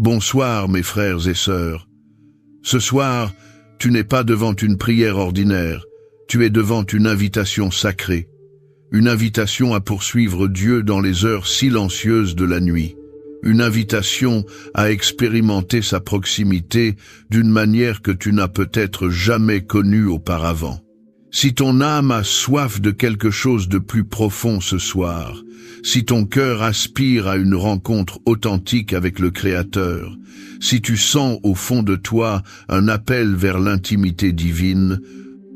Bonsoir mes frères et sœurs. Ce soir, tu n'es pas devant une prière ordinaire, tu es devant une invitation sacrée, une invitation à poursuivre Dieu dans les heures silencieuses de la nuit, une invitation à expérimenter sa proximité d'une manière que tu n'as peut-être jamais connue auparavant. Si ton âme a soif de quelque chose de plus profond ce soir, si ton cœur aspire à une rencontre authentique avec le Créateur, si tu sens au fond de toi un appel vers l'intimité divine,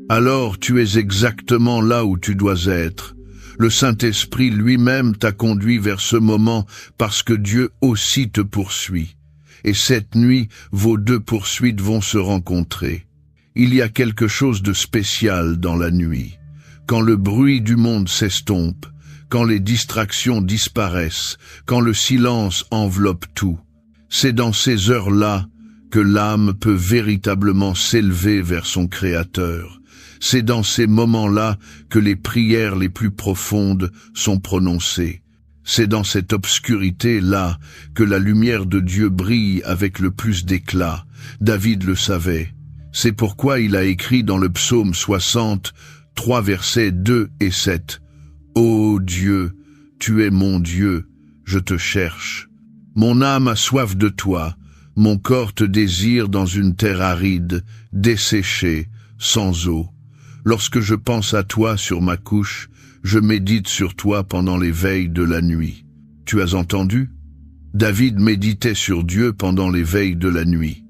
alors tu es exactement là où tu dois être. Le Saint-Esprit lui-même t'a conduit vers ce moment parce que Dieu aussi te poursuit. Et cette nuit, vos deux poursuites vont se rencontrer. Il y a quelque chose de spécial dans la nuit. Quand le bruit du monde s'estompe, quand les distractions disparaissent, quand le silence enveloppe tout, c'est dans ces heures-là que l'âme peut véritablement s'élever vers son Créateur. C'est dans ces moments-là que les prières les plus profondes sont prononcées. C'est dans cette obscurité-là que la lumière de Dieu brille avec le plus d'éclat. David le savait. C'est pourquoi il a écrit dans le psaume 60, 3 versets 2 et 7. « Ô Dieu, tu es mon Dieu, je te cherche. Mon âme a soif de toi, mon corps te désire dans une terre aride, desséchée, sans eau. Lorsque je pense à toi sur ma couche, je médite sur toi pendant les veilles de la nuit. » Tu as entendu? David méditait sur Dieu pendant les veilles de la nuit.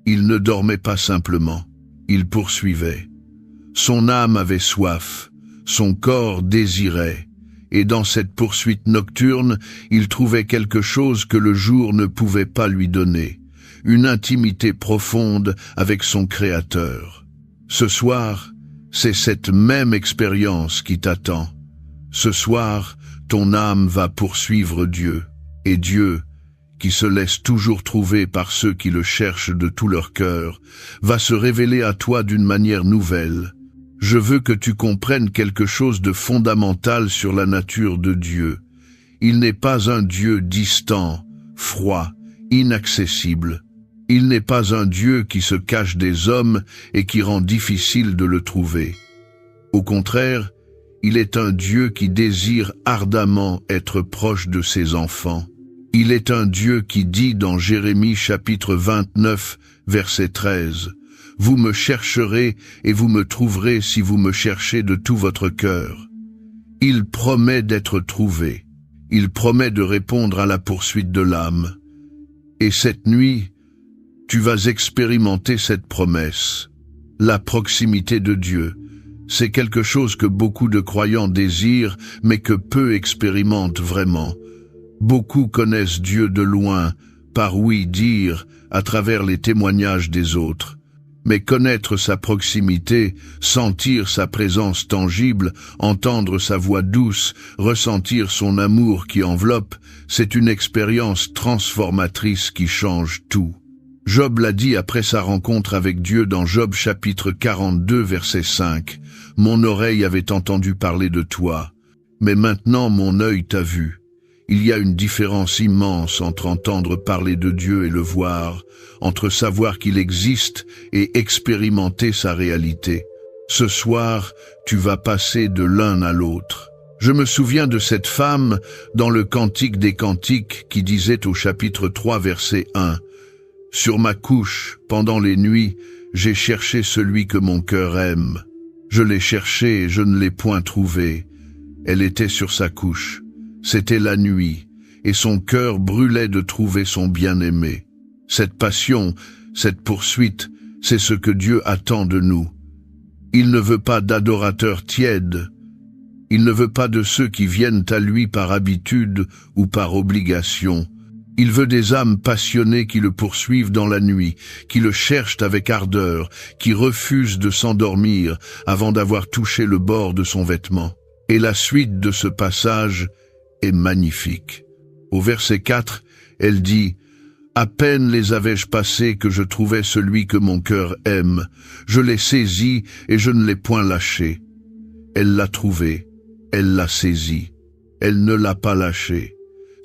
Il ne dormait pas simplement, il poursuivait. Son âme avait soif, son corps désirait, et dans cette poursuite nocturne, il trouvait quelque chose que le jour ne pouvait pas lui donner, une intimité profonde avec son Créateur. Ce soir, c'est cette même expérience qui t'attend. Ce soir, ton âme va poursuivre Dieu, et Dieu, qui se laisse toujours trouver par ceux qui le cherchent de tout leur cœur, va se révéler à toi d'une manière nouvelle. Je veux que tu comprennes quelque chose de fondamental sur la nature de Dieu. Il n'est pas un Dieu distant, froid, inaccessible. Il n'est pas un Dieu qui se cache des hommes et qui rend difficile de le trouver. Au contraire, il est un Dieu qui désire ardemment être proche de ses enfants. Il est un Dieu qui dit dans Jérémie chapitre 29, verset 13, « Vous me chercherez et vous me trouverez si vous me cherchez de tout votre cœur. » Il promet d'être trouvé. Il promet de répondre à la poursuite de l'âme. Et cette nuit, tu vas expérimenter cette promesse. La proximité de Dieu, c'est quelque chose que beaucoup de croyants désirent, mais que peu expérimentent vraiment. Beaucoup connaissent Dieu de loin, par ouï-dire, à travers les témoignages des autres. Mais connaître sa proximité, sentir sa présence tangible, entendre sa voix douce, ressentir son amour qui enveloppe, c'est une expérience transformatrice qui change tout. Job l'a dit après sa rencontre avec Dieu dans Job chapitre 42 verset 5. « Mon oreille avait entendu parler de toi, mais maintenant mon œil t'a vu. » Il y a une différence immense entre entendre parler de Dieu et le voir, entre savoir qu'il existe et expérimenter sa réalité. Ce soir, tu vas passer de l'un à l'autre. Je me souviens de cette femme dans le Cantique des Cantiques qui disait au chapitre 3 verset 1 « Sur ma couche, pendant les nuits, j'ai cherché celui que mon cœur aime. Je l'ai cherché et je ne l'ai point trouvé. » Elle était sur sa couche. C'était la nuit, et son cœur brûlait de trouver son bien-aimé. Cette passion, cette poursuite, c'est ce que Dieu attend de nous. Il ne veut pas d'adorateurs tièdes. Il ne veut pas de ceux qui viennent à lui par habitude ou par obligation. Il veut des âmes passionnées qui le poursuivent dans la nuit, qui le cherchent avec ardeur, qui refusent de s'endormir avant d'avoir touché le bord de son vêtement. Et la suite de ce passage est magnifique. Au verset 4, elle dit « À peine les avais-je passés que je trouvais celui que mon cœur aime. Je l'ai saisi et je ne l'ai point lâché. » Elle l'a trouvé, elle l'a saisi, elle ne l'a pas lâché.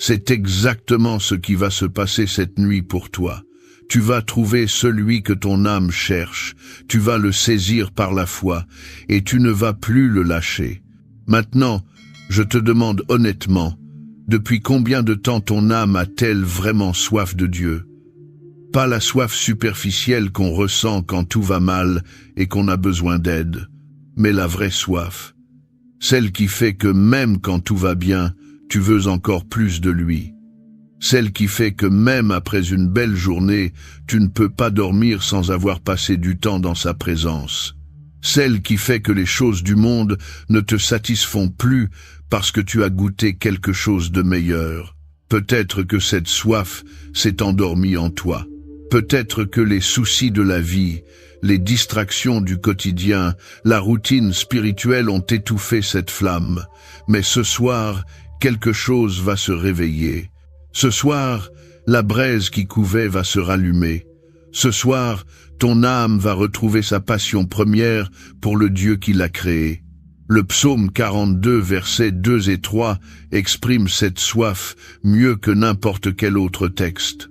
C'est exactement ce qui va se passer cette nuit pour toi. Tu vas trouver celui que ton âme cherche, tu vas le saisir par la foi, et tu ne vas plus le lâcher. Maintenant, je te demande honnêtement, depuis combien de temps ton âme a-t-elle vraiment soif de Dieu? Pas la soif superficielle qu'on ressent quand tout va mal et qu'on a besoin d'aide, mais la vraie soif, celle qui fait que même quand tout va bien, tu veux encore plus de lui. Celle qui fait que même après une belle journée, tu ne peux pas dormir sans avoir passé du temps dans sa présence. Celle qui fait que les choses du monde ne te satisfont plus parce que tu as goûté quelque chose de meilleur. Peut-être que cette soif s'est endormie en toi. Peut-être que les soucis de la vie, les distractions du quotidien, la routine spirituelle ont étouffé cette flamme. Mais ce soir, quelque chose va se réveiller. Ce soir, la braise qui couvait va se rallumer. Ce soir, ton âme va retrouver sa passion première pour le Dieu qui l'a créé. Le psaume 42, versets 2 et 3 exprime cette soif mieux que n'importe quel autre texte.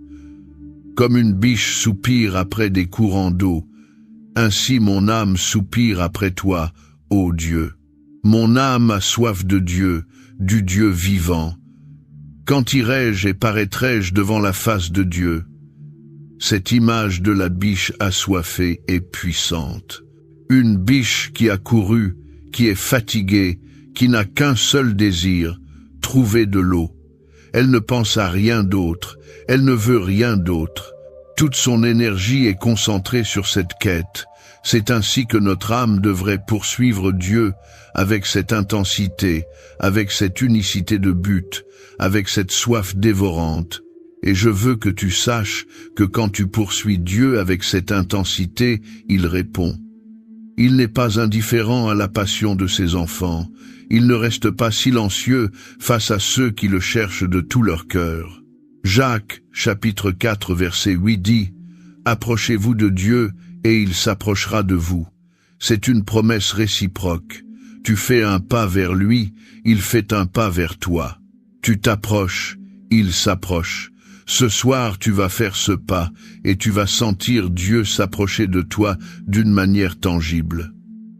Comme une biche soupire après des courants d'eau, ainsi mon âme soupire après toi, ô Dieu. Mon âme a soif de Dieu, du Dieu vivant. Quand irai-je et paraîtrai-je devant la face de Dieu? Cette image de la biche assoiffée est puissante. Une biche qui a couru, qui est fatiguée, qui n'a qu'un seul désir, trouver de l'eau. Elle ne pense à rien d'autre, elle ne veut rien d'autre. Toute son énergie est concentrée sur cette quête. C'est ainsi que notre âme devrait poursuivre Dieu avec cette intensité, avec cette unicité de but, avec cette soif dévorante. Et je veux que tu saches que quand tu poursuis Dieu avec cette intensité, il répond. Il n'est pas indifférent à la passion de ses enfants. Il ne reste pas silencieux face à ceux qui le cherchent de tout leur cœur. Jacques, chapitre 4, verset 8 dit « Approchez-vous de Dieu et il s'approchera de vous. » C'est une promesse réciproque. Tu fais un pas vers lui, il fait un pas vers toi. Tu t'approches, il s'approche. Ce soir, tu vas faire ce pas et tu vas sentir Dieu s'approcher de toi d'une manière tangible.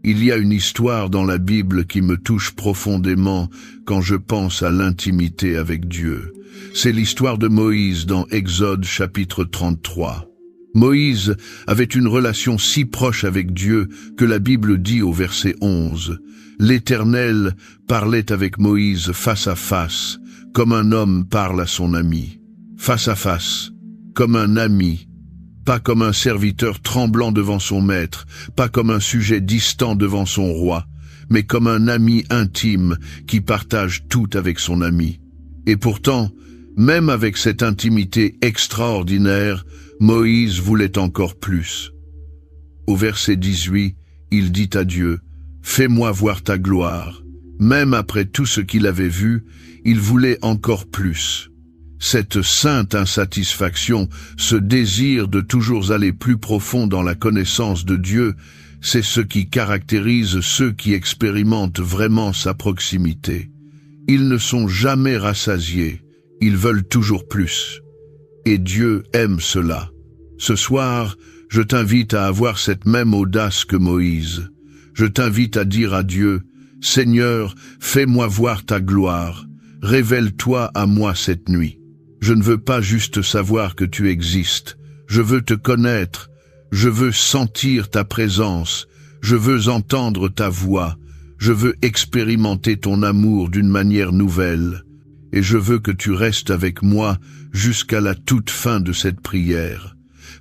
Il y a une histoire dans la Bible qui me touche profondément quand je pense à l'intimité avec Dieu. C'est l'histoire de Moïse dans Exode chapitre 33. Moïse avait une relation si proche avec Dieu que la Bible dit au verset 11 « L'Éternel parlait avec Moïse face à face, comme un homme parle à son ami. » Face à face, comme un ami, pas comme un serviteur tremblant devant son maître, pas comme un sujet distant devant son roi, mais comme un ami intime qui partage tout avec son ami. Et pourtant, même avec cette intimité extraordinaire, Moïse voulait encore plus. Au verset 18, il dit à Dieu, « Fais-moi voir ta gloire. » Même après tout ce qu'il avait vu, il voulait encore plus. Cette sainte insatisfaction, ce désir de toujours aller plus profond dans la connaissance de Dieu, c'est ce qui caractérise ceux qui expérimentent vraiment sa proximité. Ils ne sont jamais rassasiés, ils veulent toujours plus. Et Dieu aime cela. Ce soir, je t'invite à avoir cette même audace que Moïse. Je t'invite à dire à Dieu, « Seigneur, fais-moi voir ta gloire, révèle-toi à moi cette nuit. » Je ne veux pas juste savoir que tu existes, je veux te connaître, je veux sentir ta présence, je veux entendre ta voix, je veux expérimenter ton amour d'une manière nouvelle, et je veux que tu restes avec moi jusqu'à la toute fin de cette prière,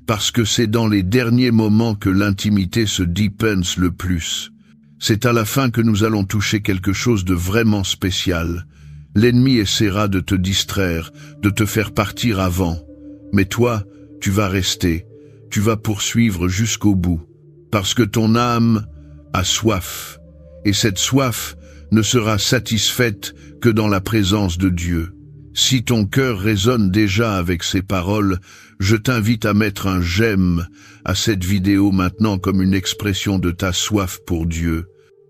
parce que c'est dans les derniers moments que l'intimité se deepens le plus. C'est à la fin que nous allons toucher quelque chose de vraiment spécial. L'ennemi essaiera de te distraire, de te faire partir avant. Mais toi, tu vas rester, tu vas poursuivre jusqu'au bout, parce que ton âme a soif, et cette soif ne sera satisfaite que dans la présence de Dieu. Si ton cœur résonne déjà avec ces paroles, je t'invite à mettre un j'aime à cette vidéo maintenant comme une expression de ta soif pour Dieu.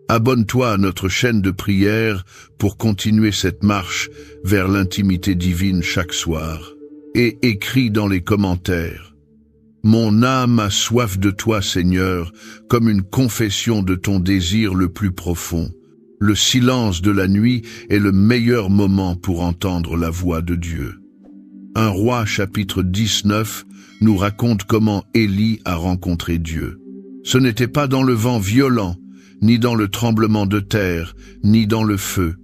Abonne-toi à notre chaîne de prière pour continuer cette marche vers l'intimité divine chaque soir. Et écris dans les commentaires: Mon âme a soif de toi, Seigneur, comme une confession de ton désir le plus profond. Le silence de la nuit est le meilleur moment pour entendre la voix de Dieu. 1 Roi chapitre 19 nous raconte comment Élie a rencontré Dieu. Ce n'était pas dans le vent violent, ni dans le tremblement de terre, ni dans le feu.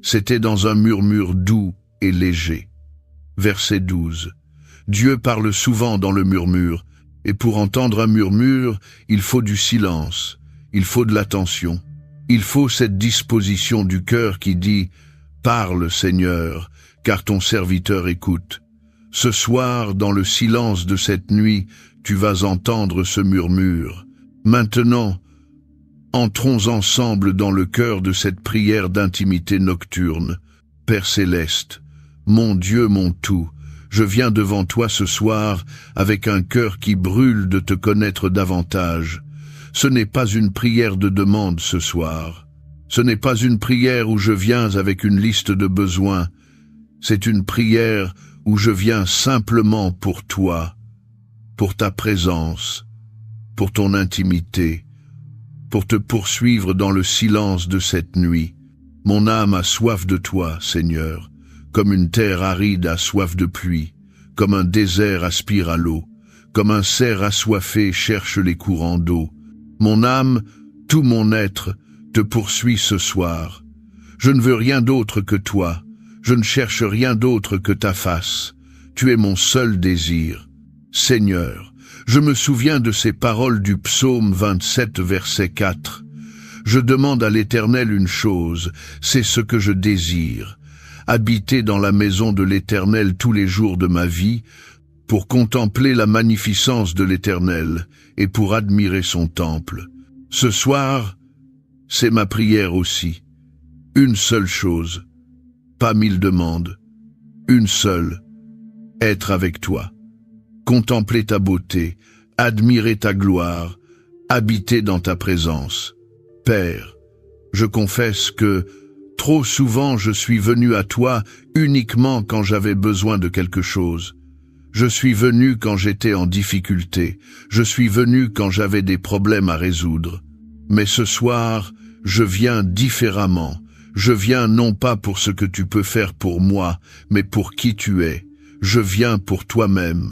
C'était dans un murmure doux et léger. Verset 12. Dieu parle souvent dans le murmure, et pour entendre un murmure, il faut du silence, il faut de l'attention. Il faut cette disposition du cœur qui dit « Parle, Seigneur, car ton serviteur écoute ». Ce soir, dans le silence de cette nuit, tu vas entendre ce murmure. Maintenant, entrons ensemble dans le cœur de cette prière d'intimité nocturne. Père céleste, mon Dieu, mon tout, je viens devant toi ce soir avec un cœur qui brûle de te connaître davantage. Ce n'est pas une prière de demande ce soir. Ce n'est pas une prière où je viens avec une liste de besoins. C'est une prière où je viens simplement pour toi, pour ta présence, pour ton intimité, pour te poursuivre dans le silence de cette nuit. Mon âme a soif de toi, Seigneur, comme une terre aride a soif de pluie, comme un désert aspire à l'eau, comme un cerf assoiffé cherche les courants d'eau. Mon âme, tout mon être, te poursuit ce soir. Je ne veux rien d'autre que toi. Je ne cherche rien d'autre que ta face. Tu es mon seul désir. Seigneur, je me souviens de ces paroles du psaume 27, verset 4. Je demande à l'Éternel une chose, c'est ce que je désire. Habiter dans la maison de l'Éternel tous les jours de ma vie, pour contempler la magnificence de l'Éternel et pour admirer son temple. Ce soir, c'est ma prière aussi. Une seule chose, pas 1000 demandes, une seule, être avec toi, contempler ta beauté, admirer ta gloire, habiter dans ta présence. Père, je confesse que trop souvent je suis venu à toi uniquement quand j'avais besoin de quelque chose. Je suis venu quand j'étais en difficulté, je suis venu quand j'avais des problèmes à résoudre. Mais ce soir, je viens différemment. Je viens non pas pour ce que tu peux faire pour moi, mais pour qui tu es. Je viens pour toi-même.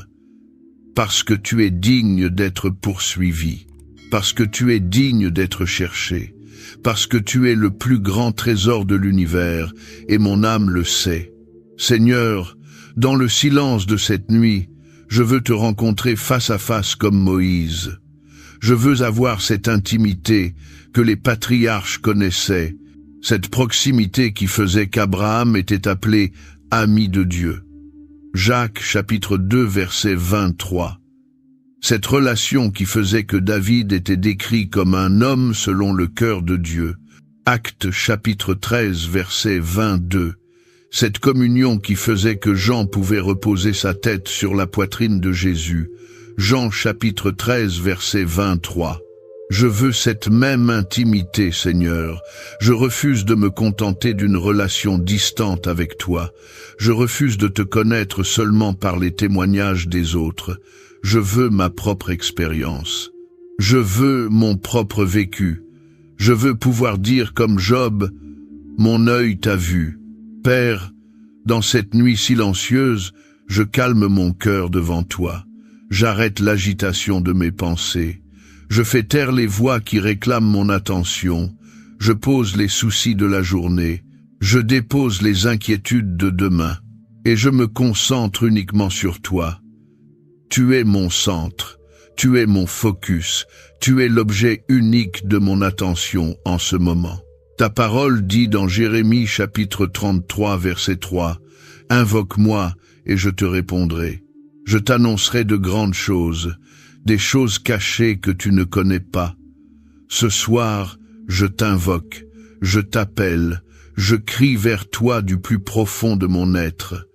Parce que tu es digne d'être poursuivi. Parce que tu es digne d'être cherché. Parce que tu es le plus grand trésor de l'univers, et mon âme le sait. Seigneur, dans le silence de cette nuit, je veux te rencontrer face à face comme Moïse. Je veux avoir cette intimité que les patriarches connaissaient, cette proximité qui faisait qu'Abraham était appelé ami de Dieu. Jacques chapitre 2 verset 23. Cette relation qui faisait que David était décrit comme un homme selon le cœur de Dieu. Actes chapitre 13 verset 22. Cette communion qui faisait que Jean pouvait reposer sa tête sur la poitrine de Jésus. Jean chapitre 13 verset 23. Je veux cette même intimité, Seigneur. Je refuse de me contenter d'une relation distante avec toi. Je refuse de te connaître seulement par les témoignages des autres. Je veux ma propre expérience. Je veux mon propre vécu. Je veux pouvoir dire comme Job, « Mon œil t'a vu ». Père, dans cette nuit silencieuse, je calme mon cœur devant toi. J'arrête l'agitation de mes pensées. Je fais taire les voix qui réclament mon attention. Je pose les soucis de la journée. Je dépose les inquiétudes de demain. Et je me concentre uniquement sur toi. Tu es mon centre. Tu es mon focus. Tu es l'objet unique de mon attention en ce moment. Ta parole dit dans Jérémie chapitre 33 verset 3, « Invoque-moi et je te répondrai. Je t'annoncerai de grandes choses, des choses cachées que tu ne connais pas. Ce soir, je t'invoque, je t'appelle, je crie vers toi du plus profond de mon être.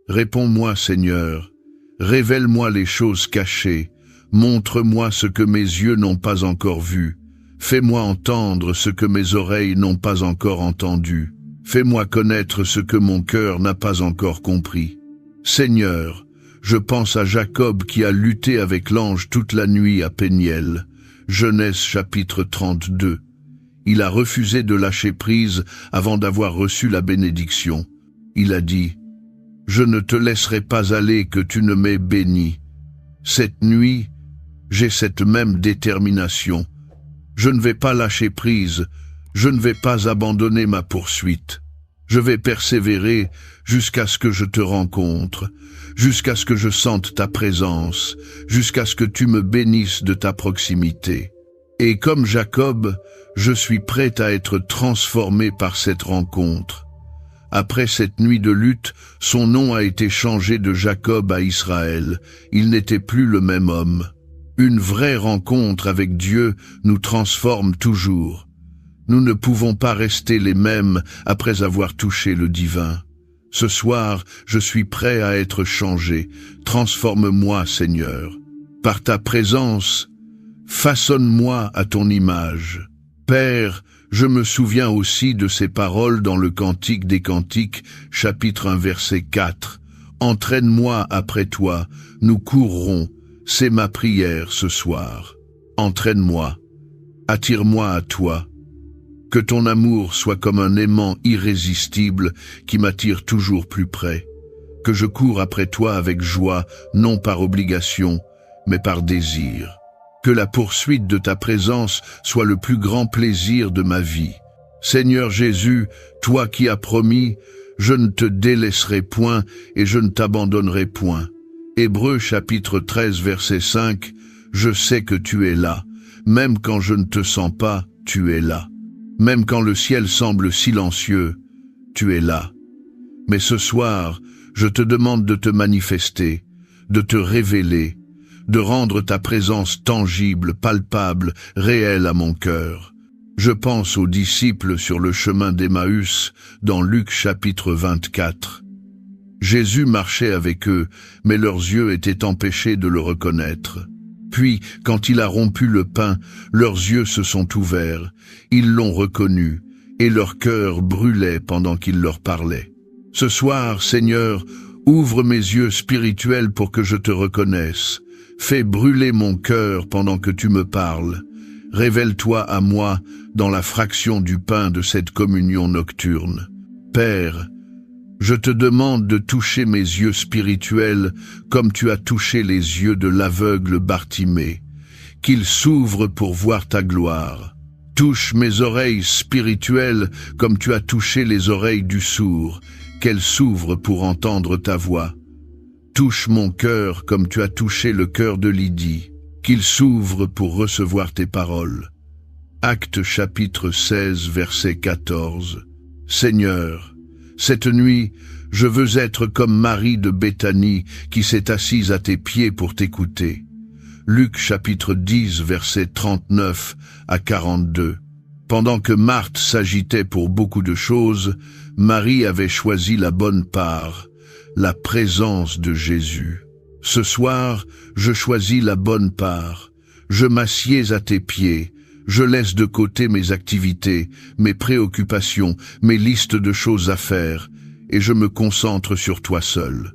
Réponds-moi, Seigneur, révèle-moi les choses cachées, montre-moi ce que mes yeux n'ont pas encore vu. Fais-moi entendre ce que mes oreilles n'ont pas encore entendu. Fais-moi connaître ce que mon cœur n'a pas encore compris. Seigneur, je pense à Jacob qui a lutté avec l'ange toute la nuit à Péniel. Genèse chapitre 32. Il a refusé de lâcher prise avant d'avoir reçu la bénédiction. Il a dit, « Je ne te laisserai pas aller que tu ne m'aies béni. » Cette nuit, j'ai cette même détermination. Je ne vais pas lâcher prise, je ne vais pas abandonner ma poursuite. Je vais persévérer jusqu'à ce que je te rencontre, jusqu'à ce que je sente ta présence, jusqu'à ce que tu me bénisses de ta proximité. Et comme Jacob, je suis prêt à être transformé par cette rencontre. Après cette nuit de lutte, son nom a été changé de Jacob à Israël. Il n'était plus le même homme. Une vraie rencontre avec Dieu nous transforme toujours. Nous ne pouvons pas rester les mêmes après avoir touché le divin. Ce soir, je suis prêt à être changé. Transforme-moi, Seigneur. Par ta présence, façonne-moi à ton image. Père, je me souviens aussi de ces paroles dans le Cantique des Cantiques, chapitre 1, verset 4. Entraîne-moi après toi, nous courrons. C'est ma prière ce soir. Entraîne-moi, attire-moi à toi. Que ton amour soit comme un aimant irrésistible qui m'attire toujours plus près. Que je cours après toi avec joie, non par obligation, mais par désir. Que la poursuite de ta présence soit le plus grand plaisir de ma vie. Seigneur Jésus, toi qui as promis, je ne te délaisserai point et je ne t'abandonnerai point. Hébreux chapitre 13 verset 5, je sais que tu es là, même quand je ne te sens pas, tu es là. Même quand le ciel semble silencieux, tu es là. Mais ce soir, je te demande de te manifester, de te révéler, de rendre ta présence tangible, palpable, réelle à mon cœur. Je pense aux disciples sur le chemin d'Emmaüs dans Luc chapitre 24. Jésus marchait avec eux, mais leurs yeux étaient empêchés de le reconnaître. Puis, quand il a rompu le pain, leurs yeux se sont ouverts, ils l'ont reconnu, et leur cœur brûlait pendant qu'il leur parlait. Ce soir, Seigneur, ouvre mes yeux spirituels pour que je te reconnaisse. Fais brûler mon cœur pendant que tu me parles. Révèle-toi à moi dans la fraction du pain de cette communion nocturne. Père, je te demande de toucher mes yeux spirituels comme tu as touché les yeux de l'aveugle Bartimée, qu'ils s'ouvrent pour voir ta gloire. Touche mes oreilles spirituelles comme tu as touché les oreilles du sourd, qu'elles s'ouvrent pour entendre ta voix. Touche mon cœur comme tu as touché le cœur de Lydie, qu'il s'ouvre pour recevoir tes paroles. Actes chapitre 16 verset 14. Seigneur, cette nuit, je veux être comme Marie de Béthanie qui s'est assise à tes pieds pour t'écouter. Luc chapitre 10 verset 39 à 42. Pendant que Marthe s'agitait pour beaucoup de choses, Marie avait choisi la bonne part, la présence de Jésus. Ce soir, je choisis la bonne part. Je m'assieds à tes pieds. Je laisse de côté mes activités, mes préoccupations, mes listes de choses à faire, et je me concentre sur toi seul.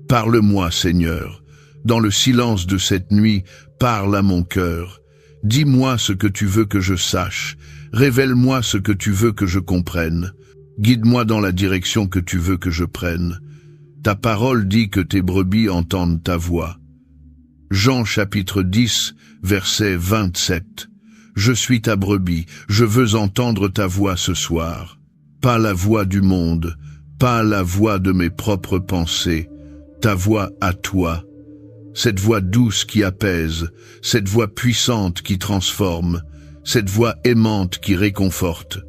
Parle-moi, Seigneur. Dans le silence de cette nuit, parle à mon cœur. Dis-moi ce que tu veux que je sache. Révèle-moi ce que tu veux que je comprenne. Guide-moi dans la direction que tu veux que je prenne. Ta parole dit que tes brebis entendent ta voix. Jean chapitre 10, verset 27. Je suis ta brebis, je veux entendre ta voix ce soir. Pas la voix du monde, pas la voix de mes propres pensées, ta voix à toi. Cette voix douce qui apaise, cette voix puissante qui transforme, cette voix aimante qui réconforte.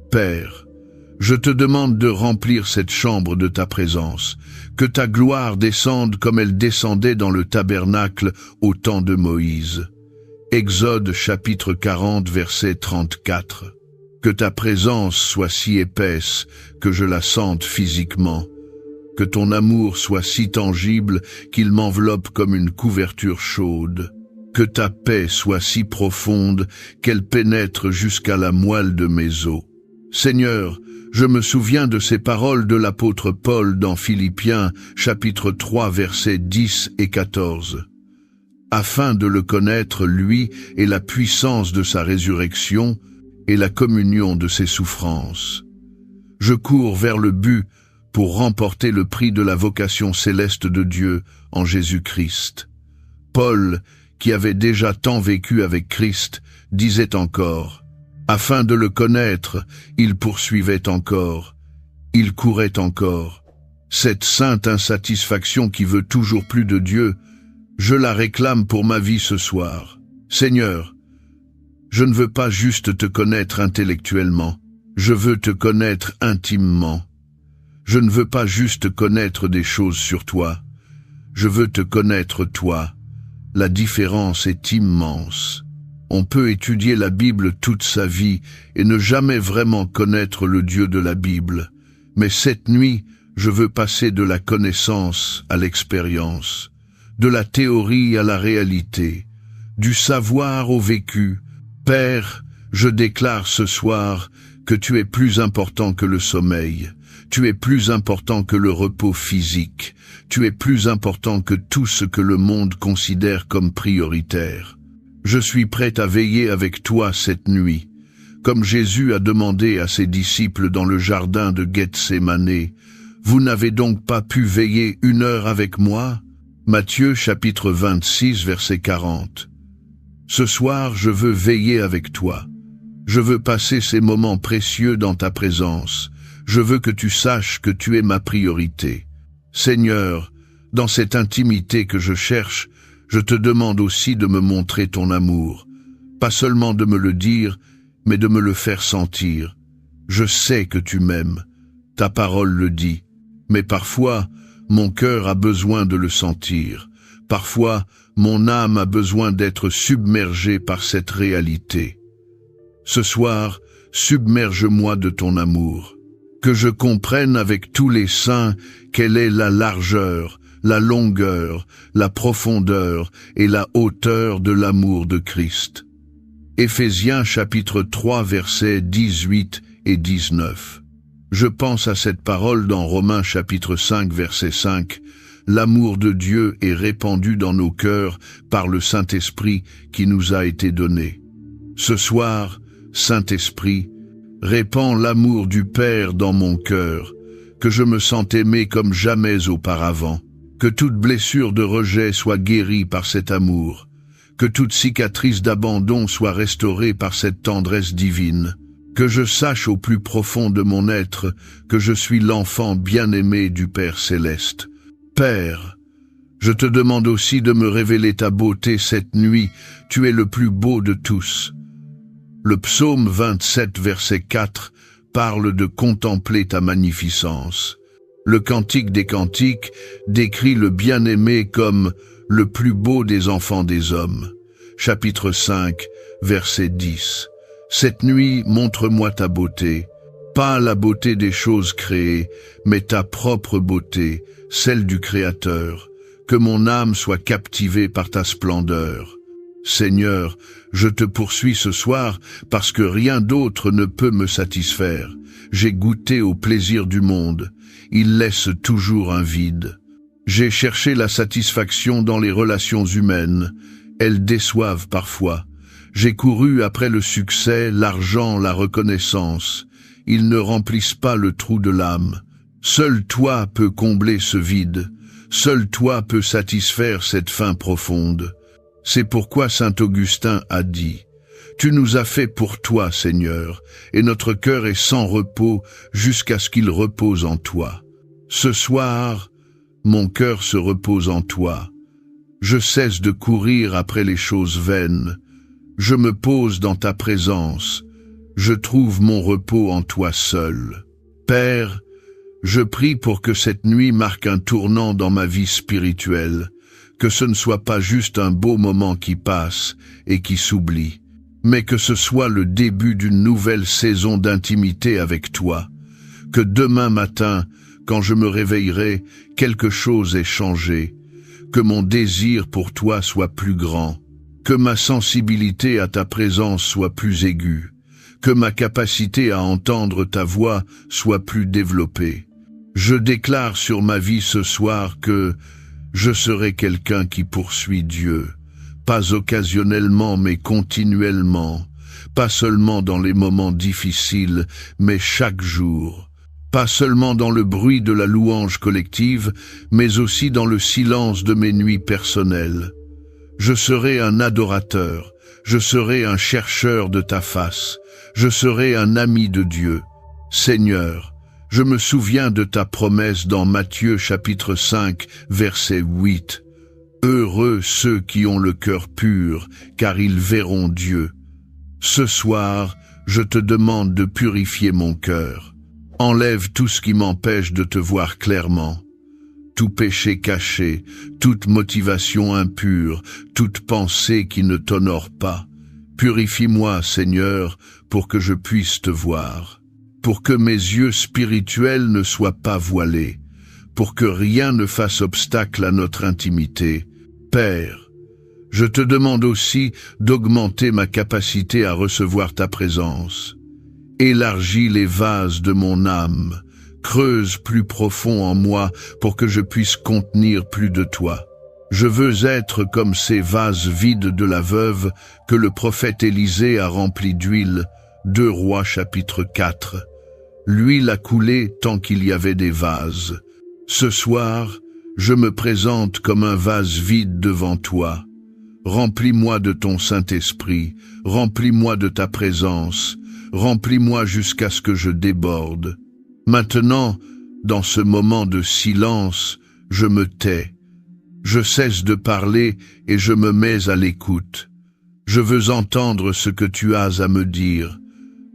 Père, je te demande de remplir cette chambre de ta présence, que ta gloire descende comme elle descendait dans le tabernacle au temps de Moïse. Exode chapitre 40 verset 34. Que ta présence soit si épaisse que je la sente physiquement. Que ton amour soit si tangible qu'il m'enveloppe comme une couverture chaude. Que ta paix soit si profonde qu'elle pénètre jusqu'à la moelle de mes os. Seigneur, je me souviens de ces paroles de l'apôtre Paul dans Philippiens, chapitre 3, versets 10 et 14. Afin de le connaître, lui, et la puissance de sa résurrection, et la communion de ses souffrances. Je cours vers le but pour remporter le prix de la vocation céleste de Dieu en Jésus-Christ. Paul, qui avait déjà tant vécu avec Christ, disait encore, afin de le connaître, il poursuivait encore, il courait encore. Cette sainte insatisfaction qui veut toujours plus de Dieu, je la réclame pour ma vie ce soir. Seigneur, je ne veux pas juste te connaître intellectuellement, je veux te connaître intimement. Je ne veux pas juste connaître des choses sur toi, je veux te connaître toi. La différence est immense. On peut étudier la Bible toute sa vie et ne jamais vraiment connaître le Dieu de la Bible. Mais cette nuit, je veux passer de la connaissance à l'expérience, de la théorie à la réalité, du savoir au vécu. Père, je déclare ce soir que tu es plus important que le sommeil. Tu es plus important que le repos physique. Tu es plus important que tout ce que le monde considère comme prioritaire. Je suis prêt à veiller avec toi cette nuit. Comme Jésus a demandé à ses disciples dans le jardin de Gethsémane, « Vous n'avez donc pas pu veiller 1 heure avec moi ?» Matthieu chapitre 26 verset 40. Ce soir, je veux veiller avec toi. Je veux passer ces moments précieux dans ta présence. Je veux que tu saches que tu es ma priorité. Seigneur, dans cette intimité que je cherche, je te demande aussi de me montrer ton amour. Pas seulement de me le dire, mais de me le faire sentir. Je sais que tu m'aimes. Ta parole le dit. Mais parfois, mon cœur a besoin de le sentir. Parfois, mon âme a besoin d'être submergée par cette réalité. Ce soir, submerge-moi de ton amour. Que je comprenne avec tous les saints quelle est la largeur, la longueur, la profondeur et la hauteur de l'amour de Christ. Éphésiens chapitre 3 versets 18 et 19. Je pense à cette parole dans Romains chapitre 5 verset 5. L'amour de Dieu est répandu dans nos cœurs par le Saint-Esprit qui nous a été donné. Ce soir, Saint-Esprit, répands l'amour du Père dans mon cœur, que je me sente aimé comme jamais auparavant, que toute blessure de rejet soit guérie par cet amour, que toute cicatrice d'abandon soit restaurée par cette tendresse divine, que je sache au plus profond de mon être que je suis l'enfant bien-aimé du Père céleste. Père, je te demande aussi de me révéler ta beauté cette nuit, tu es le plus beau de tous. Le psaume 27 verset 4 parle de contempler ta magnificence. Le cantique des cantiques décrit le bien-aimé comme le plus beau des enfants des hommes. Chapitre 5 verset 10. Cette nuit, montre-moi ta beauté, pas la beauté des choses créées, mais ta propre beauté, celle du Créateur, que mon âme soit captivée par ta splendeur. Seigneur, je te poursuis ce soir parce que rien d'autre ne peut me satisfaire. J'ai goûté au plaisir du monde. Il laisse toujours un vide. J'ai cherché la satisfaction dans les relations humaines. Elles déçoivent parfois. J'ai couru après le succès, l'argent, la reconnaissance. Ils ne remplissent pas le trou de l'âme. Seul toi peux combler ce vide. Seul toi peux satisfaire cette faim profonde. C'est pourquoi saint Augustin a dit « Tu nous as fait pour toi, Seigneur, et notre cœur est sans repos jusqu'à ce qu'il repose en toi. Ce soir, mon cœur se repose en toi. Je cesse de courir après les choses vaines. Je me pose dans ta présence. Je trouve mon repos en toi seul. Père, je prie pour que cette nuit marque un tournant dans ma vie spirituelle, que ce ne soit pas juste un beau moment qui passe et qui s'oublie, mais que ce soit le début d'une nouvelle saison d'intimité avec toi, que demain matin, quand je me réveillerai, quelque chose ait changé, que mon désir pour toi soit plus grand. Que ma sensibilité à ta présence soit plus aiguë, que ma capacité à entendre ta voix soit plus développée. Je déclare sur ma vie ce soir que je serai quelqu'un qui poursuit Dieu, pas occasionnellement mais continuellement, pas seulement dans les moments difficiles, mais chaque jour. Pas seulement dans le bruit de la louange collective, mais aussi dans le silence de mes nuits personnelles. Je serai un adorateur, je serai un chercheur de ta face, je serai un ami de Dieu. Seigneur, je me souviens de ta promesse dans Matthieu chapitre 5, verset 8. Heureux ceux qui ont le cœur pur, car ils verront Dieu. Ce soir, je te demande de purifier mon cœur. Enlève tout ce qui m'empêche de te voir clairement. Tout péché caché, toute motivation impure, toute pensée qui ne t'honore pas. Purifie-moi, Seigneur, pour que je puisse te voir, pour que mes yeux spirituels ne soient pas voilés, pour que rien ne fasse obstacle à notre intimité. Père, je te demande aussi d'augmenter ma capacité à recevoir ta présence. Élargis les vases de mon âme, creuse plus profond en moi pour que je puisse contenir plus de toi. Je veux être comme ces vases vides de la veuve que le prophète Élisée a remplis d'huile, 2 Rois chapitre 4. L'huile a coulé tant qu'il y avait des vases. Ce soir, je me présente comme un vase vide devant toi. Remplis-moi de ton Saint-Esprit, remplis-moi de ta présence, remplis-moi jusqu'à ce que je déborde. Maintenant, dans ce moment de silence, je me tais. Je cesse de parler et je me mets à l'écoute. Je veux entendre ce que tu as à me dire.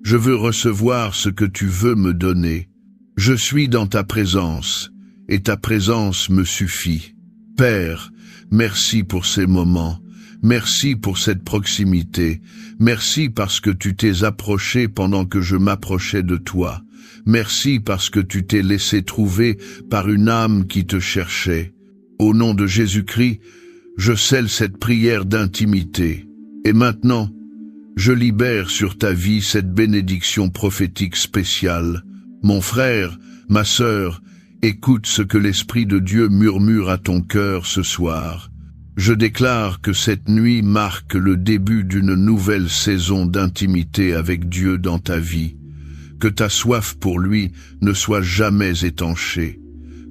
Je veux recevoir ce que tu veux me donner. Je suis dans ta présence, et ta présence me suffit. Père, merci pour ces moments. Merci pour cette proximité. Merci parce que tu t'es approché pendant que je m'approchais de toi. Merci parce que tu t'es laissé trouver par une âme qui te cherchait. Au nom de Jésus-Christ, je scelle cette prière d'intimité. Et maintenant, je libère sur ta vie cette bénédiction prophétique spéciale. Mon frère, ma sœur, écoute ce que l'Esprit de Dieu murmure à ton cœur ce soir. Je déclare que cette nuit marque le début d'une nouvelle saison d'intimité avec Dieu dans ta vie. Que ta soif pour lui ne soit jamais étanchée.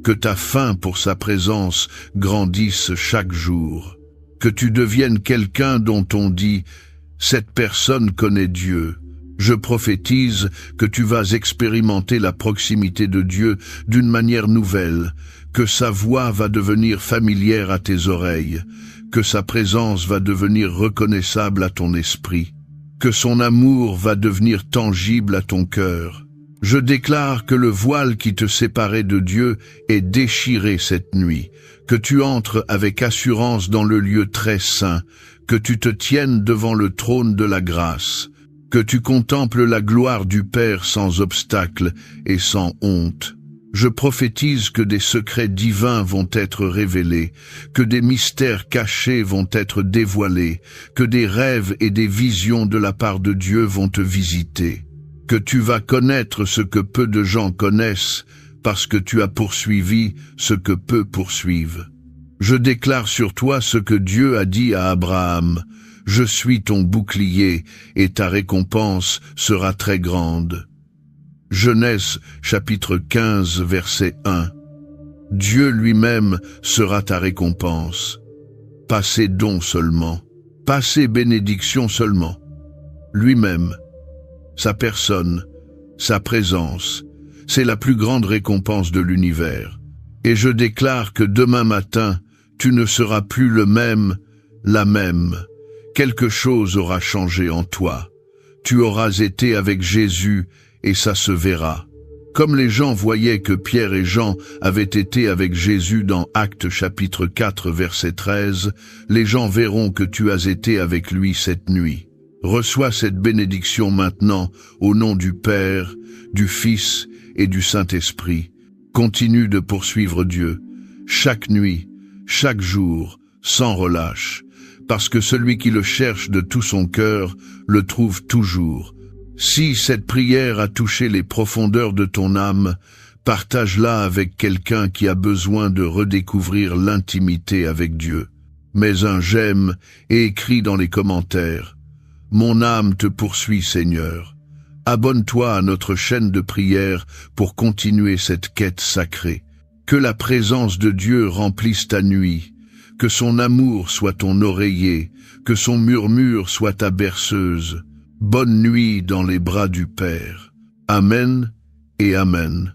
Que ta faim pour sa présence grandisse chaque jour. Que tu deviennes quelqu'un dont on dit « cette personne connaît Dieu ». Je prophétise que tu vas expérimenter la proximité de Dieu d'une manière nouvelle, que sa voix va devenir familière à tes oreilles, que sa présence va devenir reconnaissable à ton esprit, que son amour va devenir tangible à ton cœur. Je déclare que le voile qui te séparait de Dieu est déchiré cette nuit, que tu entres avec assurance dans le lieu très saint, que tu te tiennes devant le trône de la grâce, que tu contemples la gloire du Père sans obstacle et sans honte. Je prophétise que des secrets divins vont être révélés, que des mystères cachés vont être dévoilés, que des rêves et des visions de la part de Dieu vont te visiter, que tu vas connaître ce que peu de gens connaissent, parce que tu as poursuivi ce que peu poursuivent. Je déclare sur toi ce que Dieu a dit à Abraham. Je suis ton bouclier, et ta récompense sera très grande. Genèse chapitre 15 verset 1. Dieu lui-même sera ta récompense. Pas ses dons seulement, pas ses bénédictions seulement. Lui-même, sa personne, sa présence, c'est la plus grande récompense de l'univers. Et je déclare que demain matin, tu ne seras plus le même, la même. Quelque chose aura changé en toi. Tu auras été avec Jésus et ça se verra. Comme les gens voyaient que Pierre et Jean avaient été avec Jésus dans Actes chapitre 4 verset 13, les gens verront que tu as été avec lui cette nuit. Reçois cette bénédiction maintenant au nom du Père, du Fils et du Saint-Esprit. Continue de poursuivre Dieu, chaque nuit, chaque jour, sans relâche, parce que celui qui le cherche de tout son cœur le trouve toujours. Si cette prière a touché les profondeurs de ton âme, partage-la avec quelqu'un qui a besoin de redécouvrir l'intimité avec Dieu. Mets un j'aime et écris dans les commentaires. Mon âme te poursuit, Seigneur. Abonne-toi à notre chaîne de prière pour continuer cette quête sacrée. Que la présence de Dieu remplisse ta nuit, que son amour soit ton oreiller, que son murmure soit ta berceuse. Bonne nuit dans les bras du Père. Amen et Amen.